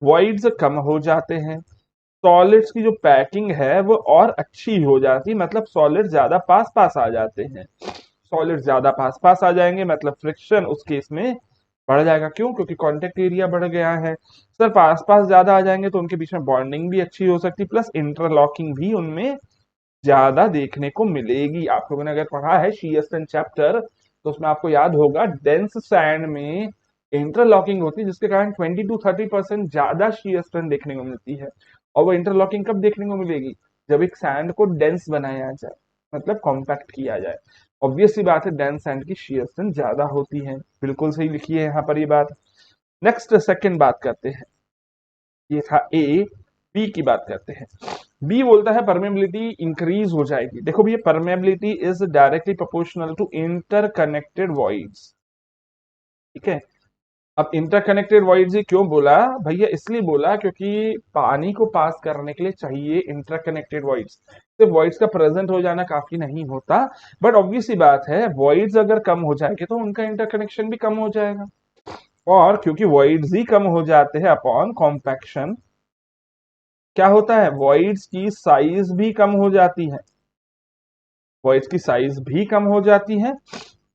वॉइड्स कम हो जाते हैं, सॉलिड्स की जो पैकिंग है वो और अच्छी हो जाती है, मतलब सॉलिड ज्यादा पास पास आ जाते हैं। सॉलिड ज्यादा पास पास आ जाएंगे मतलब फ्रिक्शन उस केस में बढ़ जाएगा। क्यों, क्योंकि कॉन्टेक्ट एरिया बढ़ गया है। सर पास पास ज्यादा आ जाएंगे तो उनके बीच में बॉन्डिंग भी अच्छी हो सकती है, प्लस इंटरलॉकिंग भी उनमें ज्यादा देखने को मिलेगी। आप लोगों ने अगर पढ़ा है शीयरस्टन चैप्टर तो उसमें आपको याद होगा डेंस सैंड में इंटरलॉकिंग होती है, जिसके कारण 20 to 30% ज्यादा शीयरस्टन देखने को मिलती है। और वो इंटरलॉकिंग कब देखने को मिलेगी, जब एक सैंड को डेंस बनाया जाए, मतलब कॉम्पैक्ट किया जाए। ऑब्वियस सी बात है डेंस सैंड की शीयरस्टन ज्यादा होती है। बिल्कुल सही लिखी है यहाँ पर ये बात। नेक्स्ट सेकंड बात करते हैं, ये था ए। बी की बात करते हैं। बी बोलता है परमेबिलिटी इंक्रीज हो जाएगी। देखो भैया permeability is directly proportional to interconnected voids. ठीक है, अब इंटरकनेक्टेड वॉइड्स ये क्यों बोला भैया, इसलिए बोला क्योंकि पानी को पास करने के लिए चाहिए इंटरकनेक्टेड वॉइड्स। सिर्फ वॉइड्स का प्रेजेंट हो जाना काफी नहीं होता, बट ऑब्वियस सी बात है वॉइड्स अगर कम हो जाएंगे तो उनका इंटरकनेक्शन भी कम हो जाएगा। और क्योंकि वॉइड्स ही कम हो जाते हैं अपॉन कॉम्पैक्शन, क्या होता है वॉइड्स की साइज भी कम हो जाती है, वॉइड्स की साइज भी कम हो जाती है।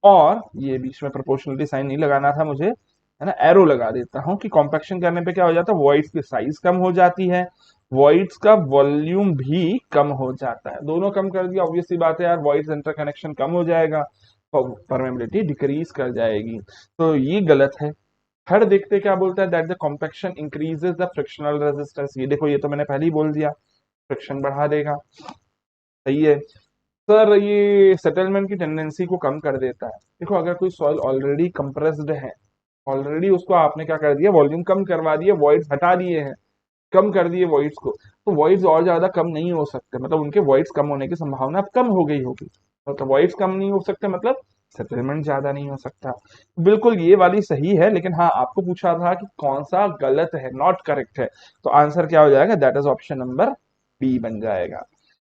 और ये बीच में प्रोपोर्शनलिटी साइन नहीं लगाना था मुझे, है ना, एरो लगा देता हूं कि कॉम्पैक्शन करने पे क्या हो जाता है वॉइड्स की साइज कम हो जाती है वॉइड्स का वॉल्यूम भी कम हो जाता है। दोनों कम कर दिया, ऑब्वियस सी बात है यार, वॉइड्स इंटरकनेक्शन कम हो जाएगा, परमेबिलिटी डिक्रीज कर जाएगी, तो ये गलत है। थर्ड देखते क्या बोलता है, that the compaction increases the frictional resistance. ये देखो, ये तो मैंने पहले ही बोल दिया, फ्रिक्शन बढ़ा देगा, सही है। सर ये सेटलमेंट की टेंडेंसी को कम कर देता है। देखो अगर कोई सॉइल ऑलरेडी कंप्रेस्ड है, ऑलरेडी उसको आपने क्या कर दिया, वॉल्यूम कम करवा दिया, वॉइड्स हटा दिए हैं, कम कर दिए वॉइड्स को, तो वॉइड्स और ज्यादा कम नहीं हो सकते, मतलब उनके वॉइड्स कम होने की संभावना अब कम हो गई होगी। मतलब वॉइड्स कम नहीं हो सकते, मतलब सेटलमेंट ज्यादा नहीं हो सकता। बिल्कुल ये वाली सही है, लेकिन हाँ आपको पूछा था कि कौन सा गलत है, नॉट करेक्ट है, तो आंसर क्या हो जाएगा, that is option number B बन जाएगा।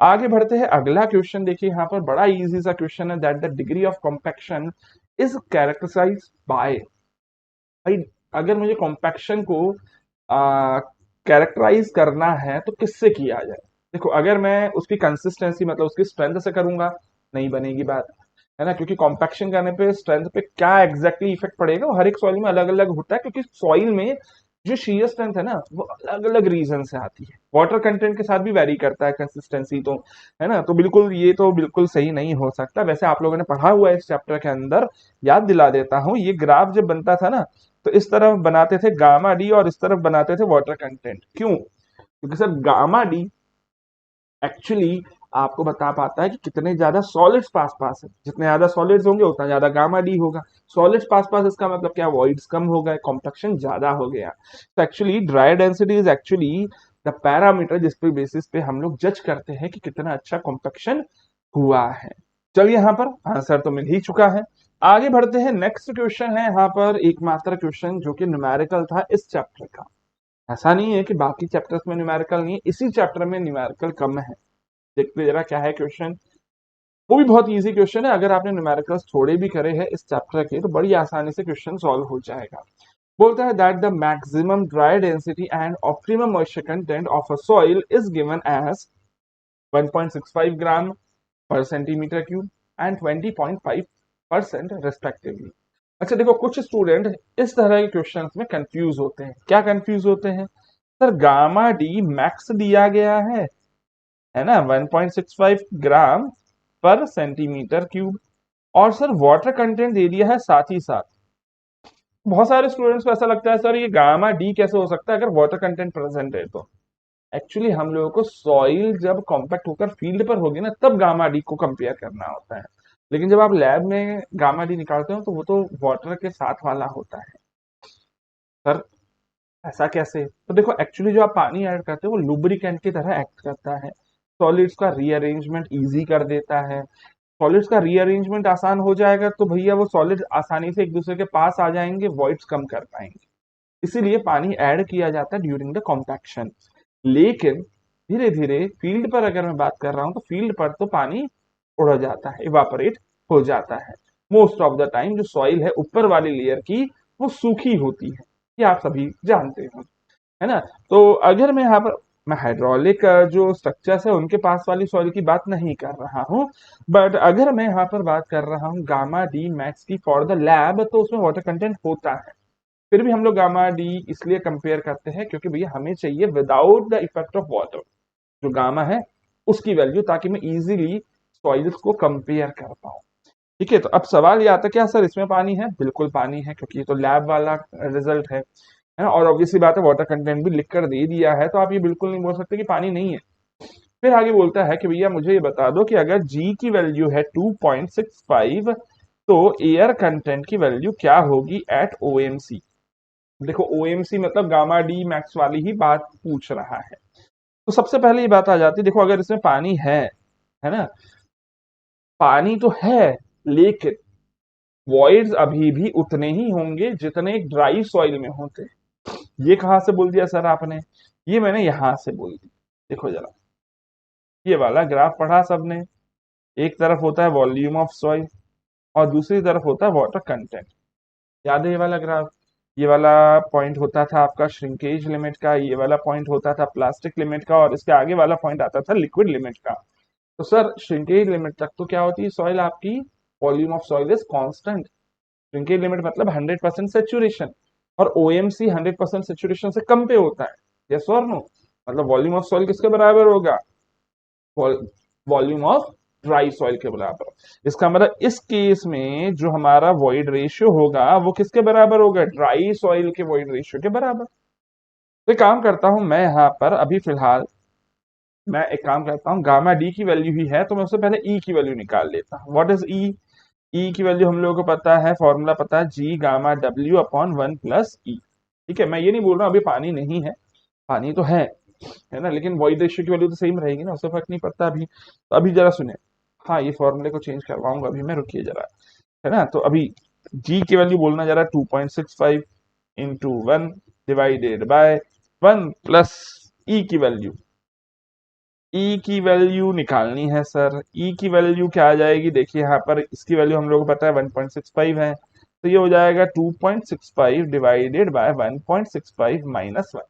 आगे बढ़ते हैं, अगला क्वेश्चन देखिए, यहाँ पर बड़ा इजी सा क्वेश्चन है, that the degree of compaction is characterized by. भाई अगर मुझे कॉम्पैक्शन को कैरेक्टराइज करना है तो किससे किया जाए। देखो अगर मैं उसकी कंसिस्टेंसी मतलब उसकी स्ट्रेंथ से करूंगा, नहीं बनेगी बात, है ना, क्योंकि कॉम्पैक्शन करने पे स्ट्रेंथ पे क्या एग्जैक्टली इफेक्ट पड़ेगा, वो हर एक सॉइल में अलग अलग होता है, क्योंकि सॉइल में जो शीयर स्ट्रेंथ है ना वो अलग अलग रीजन से आती है, वाटर कंटेंट के साथ भी वेरी करता है कंसिस्टेंसी, तो है ना, तो बिल्कुल ये तो बिल्कुल सही नहीं हो सकता। वैसे आप लोगों ने पढ़ा हुआ है इस चैप्टर के अंदर, याद दिला देता हूँ, ये ग्राफ जब बनता था ना तो इस तरफ बनाते थे गामा डी और इस तरफ बनाते थे वाटर कंटेंट। क्यों? क्योंकि सर गामा डी एक्चुअली आपको बता पाता है कि कितने ज्यादा सॉलिड्स पास पास है, जितने ज्यादा सॉलिड्स होंगे उतना ज्यादा गामा डी होगा। सॉलिड्स पास पास इसका मतलब क्या, वॉइड्स कम हो गए, कॉम्पैक्शन ज्यादा हो गया। तो actually dry density is actually the parameter जिस पे बेसिस पे हम लोग जज करते हैं कि कितना अच्छा कॉम्पैक्शन हुआ है। चलिए यहाँ पर आंसर तो मिल ही चुका है। आगे बढ़ते हैं, नेक्स्ट क्वेश्चन है यहाँ पर एकमात्र क्वेश्चन जो कि न्यूमेरिकल था इस चैप्टर का। ऐसा नहीं है कि बाकी चैप्टर्स में न्यूमेरिकल नहीं है, इसी चैप्टर में न्यूमेरिकल कम है। देखते जरा क्या है क्वेश्चन। वो भी बहुत इजी क्वेश्चन है, अगर आपने न्यूमेरिकल्स थोड़े भी करे हैं इस चैप्टर के तो बड़ी आसानी से क्वेश्चन सॉल्व हो जाएगा। बोलता है that the maximum dry density and optimum moisture content of a soil is given as 1.65 gram per centimetre cube and 20.5% respectively. अच्छा देखो, कुछ स्टूडेंट इस तरह के क्वेश्चंस में कंफ्यूज होते हैं। क्या कंफ्यूज होते हैं? सर गामा डी मैक्स दिया गया है ना, 1.65 ग्राम पर सेंटीमीटर क्यूब, और सर वाटर कंटेंट दे दिया है साथ ही साथ। बहुत सारे स्टूडेंट्स को ऐसा लगता है सर ये गामा डी कैसे हो सकता है अगर वाटर कंटेंट प्रेजेंट है तो। एक्चुअली हम लोगों को सॉइल जब कॉम्पैक्ट होकर फील्ड पर होगी ना तब गामा डी को कंपेयर करना होता है, लेकिन जब आप लैब में गामा डी निकालते हो तो वो तो वाटर के साथ वाला होता है। सर ऐसा कैसे? तो देखो एक्चुअली जो आप पानी ऐड करते हो वो लुब्रिकेंट की तरह एक्ट करता है, सॉलिड्स का रीअरेंजमेंट इजी कर देता है। सॉलिड्स का रीअरेंजमेंट आसान हो जाएगा तो भैया वो सॉलिड आसानी से एक दूसरे के पास आ जाएंगे, वॉइड्स कम कर पाएंगे, इसीलिए पानी ऐड किया जाता है ड्यूरिंग द कॉम्पैक्शन। लेकिन धीरे धीरे फील्ड पर अगर मैं बात कर रहा हूं तो फील्ड पर तो पानी उड़ जाता है, इवापोरेट हो जाता है। मोस्ट ऑफ द टाइम जो सॉइल है ऊपर वाली लेयर की वो सूखी होती है, ये आप सभी जानते हो, है ना। तो अगर मैं यहाँ पर मैं हाइड्रोलिक जो स्ट्रक्चर्स है उनके पास वाली सॉइल की बात नहीं कर रहा हूँ, बट अगर मैं यहाँ पर बात कर रहा हूँ गामा डी मैक्स की फॉर द लैब, तो उसमें वाटर कंटेंट होता है। फिर भी हम लोग गामा डी इसलिए कंपेयर करते हैं क्योंकि भैया हमें चाहिए without the effect of water जो गामा है उसकी वैल्यू, ताकि मैं इजीली सॉइल्स को कंपेयर कर पाऊँ। ठीक है, तो अब सवाल ये आता है, क्या सर इसमें पानी है? बिल्कुल पानी है, क्योंकि ये तो लैब वाला रिजल्ट है ना, और ऑब्वियसली बात है वाटर कंटेंट भी लिख कर दे दिया है, तो आप ये बिल्कुल नहीं बोल सकते कि पानी नहीं है। फिर आगे बोलता है कि भैया मुझे ये बता दो कि अगर जी की वैल्यू है 2.65 तो एयर कंटेंट की वैल्यू क्या होगी एट ओएमसी। देखो ओएमसी मतलब गामा डी मैक्स वाली ही बात पूछ रहा है। तो सबसे पहले ये बात आ जाती है, देखो अगर इसमें पानी है ना, पानी तो है, लेकिन वॉइड्स अभी भी उतने ही होंगे जितने एक ड्राई सॉइल में होते। ये कहां से बोल दिया सर आपने? ये मैंने यहां से बोल दिया। देखो जरा, ये वाला ग्राफ पढ़ा सबने, एक तरफ होता है वॉल्यूम ऑफ सॉइल और दूसरी तरफ होता है वाटर कंटेंट। याद है ये वाला ग्राफ? ये वाला पॉइंट होता था आपका श्रिंकेज लिमिट का, ये वाला पॉइंट होता था प्लास्टिक लिमिट का, और इसके आगे वाला पॉइंट आता था लिक्विड लिमिट का। तो सर श्रिंकेज लिमिट तक तो क्या होती है सॉइल आपकी, volume of soil is constant. Shrinkage limit मतलब 100% सेचुरेशन, और ओएमसी 100% सेचुरेशन से कम पे होता है, यस और नो? मतलब वॉल्यूम ऑफ सॉइल किसके बराबर होगा, वॉल्यूम ऑफ ड्राई सॉइल के बराबर। इसका मतलब इस केस में जो हमारा वॉइड रेशियो होगा वो किसके बराबर होगा, ड्राई सॉइल के वॉइड रेशियो के बराबर। तो एक काम करता हूं मैं यहाँ पर अभी फिलहाल, मैं एक काम करता हूँ, गामा डी की वैल्यू ही है तो मैं उससे पहले ई की वैल्यू निकाल लेता हूँ। व्हाट इज ई, ई की वैल्यू हम लोगों को पता है, फॉर्मूला पता है, G gamma W upon 1 plus E. ठीक है, मैं ये नहीं बोल रहा हूँ अभी पानी नहीं है, पानी तो है ना, लेकिन वॉइड रेशियो की वैल्यू तो सेम रहेगी ना, उससे फर्क नहीं पड़ता अभी। तो अभी जरा सुने, हाँ ये फॉर्मूले को चेंज करवाऊंगा अभी मैं, रुकिए जरा, है ना। तो अभी जी की वैल्यू बोलना जरा 2.65 इंटू 1 डिवाइडेड बाय 1 प्लस ई की वैल्यू, ई की वैल्यू निकालनी है सर। ई की वैल्यू क्या आ जाएगी, देखिए यहाँ पर इसकी वैल्यू हम लोग को पता है 1.65 है, तो ये हो जाएगा 2.65 divided by 1.65 minus 1।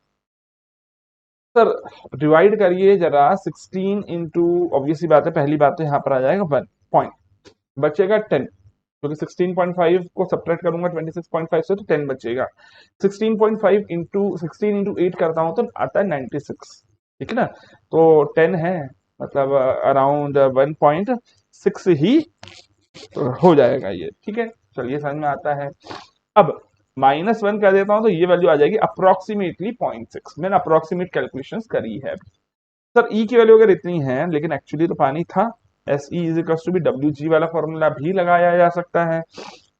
Sir divide करिए जरा 16 इंटू, ऑब्वियसली बात है पहली बात तो यहाँ पर आ जाएगा 1 पॉइंट, बचेगा 10, क्योंकि 16.5 को सब्ट्रैक्ट करूंगा 26.5 से तो 10 बचेगा। 16.5 इंटू 16 इंटू 8 करता हूं तो आता है 96, ठीक है ना। तो 10 है, मतलब अराउंड 1.6 ही हो जाएगा ये, ठीक है। चलिए समझ में आता है। अब -1 कर देता हूं तो ये वैल्यू आ जाएगी अप्रोक्सीमेटली 0.6। मैंने अप्रोक्सीमेट कैलकुलेशन करी है। सर ई की वैल्यू अगर इतनी है, लेकिन एक्चुअली तो पानी था, S e is equal to be W G वाला फॉर्मूला भी लगाया जा सकता है।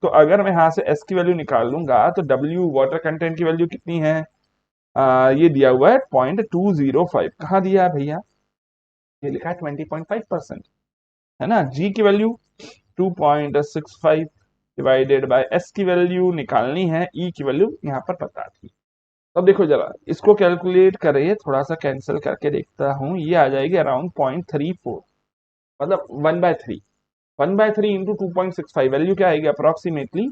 तो अगर मैं यहाँ से एस की वैल्यू निकाल लूंगा तो डब्ल्यू वाटर कंटेंट की वैल्यू कितनी है, ये दिया हुआ है 0.205, कहाँ दिया है भैया, ये लिखा है 20.5%, है ना। जी की वैल्यू 2.65 डिवाइडेड बाय एस की वैल्यू निकालनी है, ई की वैल्यू यहाँ पर पता थी। अब देखो जरा इसको कैलकुलेट करिए, थोड़ा सा कैंसिल करके देखता हूँ, ये आ जाएगी अराउंड 0.34, मतलब 1/3, 1/3 इंटू 2.65, वैल्यू क्या आएगी अप्रोक्सीमेटली,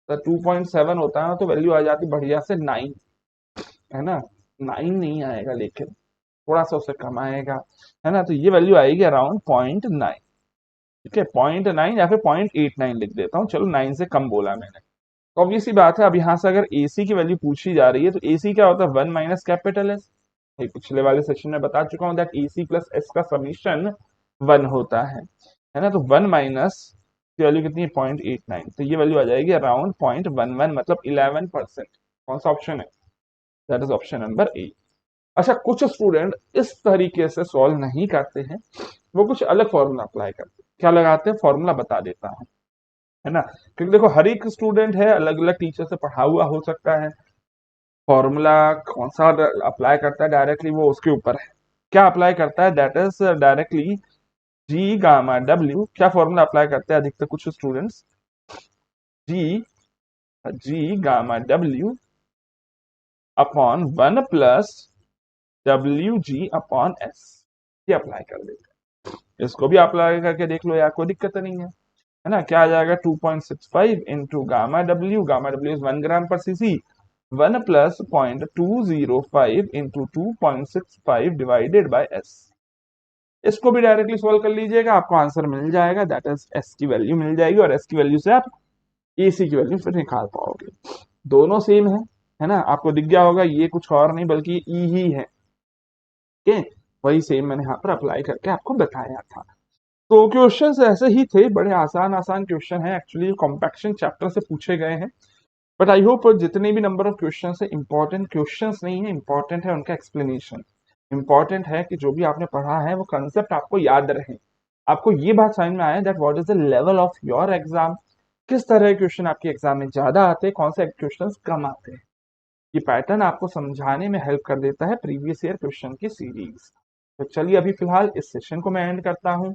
तो 2.7 होता है तो वैल्यू आ जाती बढ़िया से 9, है ना। 9 नहीं आएगा लेकिन थोड़ा सा उससे कम आएगा, है ना। तो ये वैल्यू आएगी अराउंड 0.9, ठीक है, 0.9 या फिर 0.89 लिख देता हूँ, चलो 9 से कम बोला मैंने। तो ऑब्वियसली बात है, अब यहाँ से अगर एसी की वैल्यू पूछी जा रही है तो एसी क्या होता है, 1 माइनस कैपिटल एस। पिछले वाले सेशन में बता चुका हूँ दैट एसी प्लस एस का समीशन 1 होता है ना। तो 1 माइनस की वैल्यू कितनी है 0.89, तो ये वैल्यू आ जाएगी अराउंड 0.11, मतलब 11%। कौन सा ऑप्शन है, that is option number A. अच्छा, कुछ स्टूडेंट इस तरीके से सॉल्व नहीं करते हैं, वो कुछ अलग फॉर्मूला अप्लाई करते हैं। क्या लगाते हैं, फॉर्मूला बता देता हूँ, है ना। क्योंकि देखो हर एक स्टूडेंट है, अलग अलग टीचर से पढ़ा हुआ हो सकता है, फॉर्मूला कौन सा अप्लाई करता है डायरेक्टली वो उसके ऊपर है। क्या अप्लाई करता है, that is directly G gamma W. क्या फॉर्मूला अप्लाई करते हैं अधिकतर कुछ students, G G gamma W upon 1 plus W G upon S, ये अप्लाई कर देते हैं। इसको भी अप्लाई करके देख लो यार, कोई दिक्कत नहीं है ना। क्या आ जाएगा 2.65 इंटू गामा डब्ल्यू इज 1 ग्राम पर CC, 1 plus 0.205 into 2.65 divided by S. इसको भी डायरेक्टली सॉल्व कर लीजिएगा, आपको आंसर मिल जाएगा, दैट इज एस की वैल्यू मिल जाएगी, और एस की वैल्यू से आप एसी की वैल्यू फिर निकाल पाओगे। दोनों सेम है ना, आपको दिख गया होगा ये कुछ और नहीं बल्कि ई ही है, ठीक है। वही सेम मैंने यहाँ पर अप्लाई करके आपको बताया था। तो क्वेश्चंस ऐसे ही थे, बड़े आसान आसान क्वेश्चन है, एक्चुअली कॉम्पैक्शन चैप्टर से पूछे गए हैं। बट आई होप जितने भी नंबर ऑफ क्वेश्चन है, इंपॉर्टेंट क्वेश्चंस नहीं है, इंपॉर्टेंट है उनका एक्सप्लेनेशन। इंपॉर्टेंट है कि जो भी आपने पढ़ा है वो कंसेप्ट आपको याद रहे, आपको ये बात समझ में आए that what is the level of your exam, किस तरह के क्वेश्चन आपके एग्जाम में ज्यादा आते हैं, कौन से क्वेश्चन कम आते हैं। ये पैटर्न आपको समझाने में हेल्प कर देता है प्रीवियस ईयर क्वेश्चन की सीरीज। तो चलिए अभी फिलहाल इस सेशन को मैं एंड करता हूँ,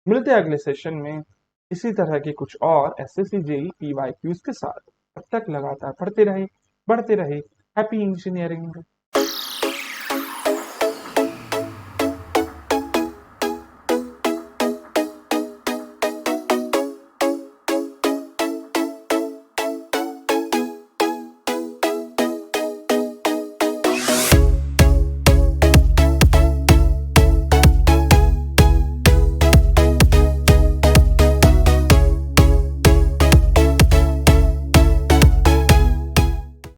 मिलते हैं अगले सेशन में इसी तरह के कुछ और एसएससी जेई पीवाईक्यूज के साथ। तब तक लगातार पढ़ते रहे, बढ़ते रहे। Happy engineering.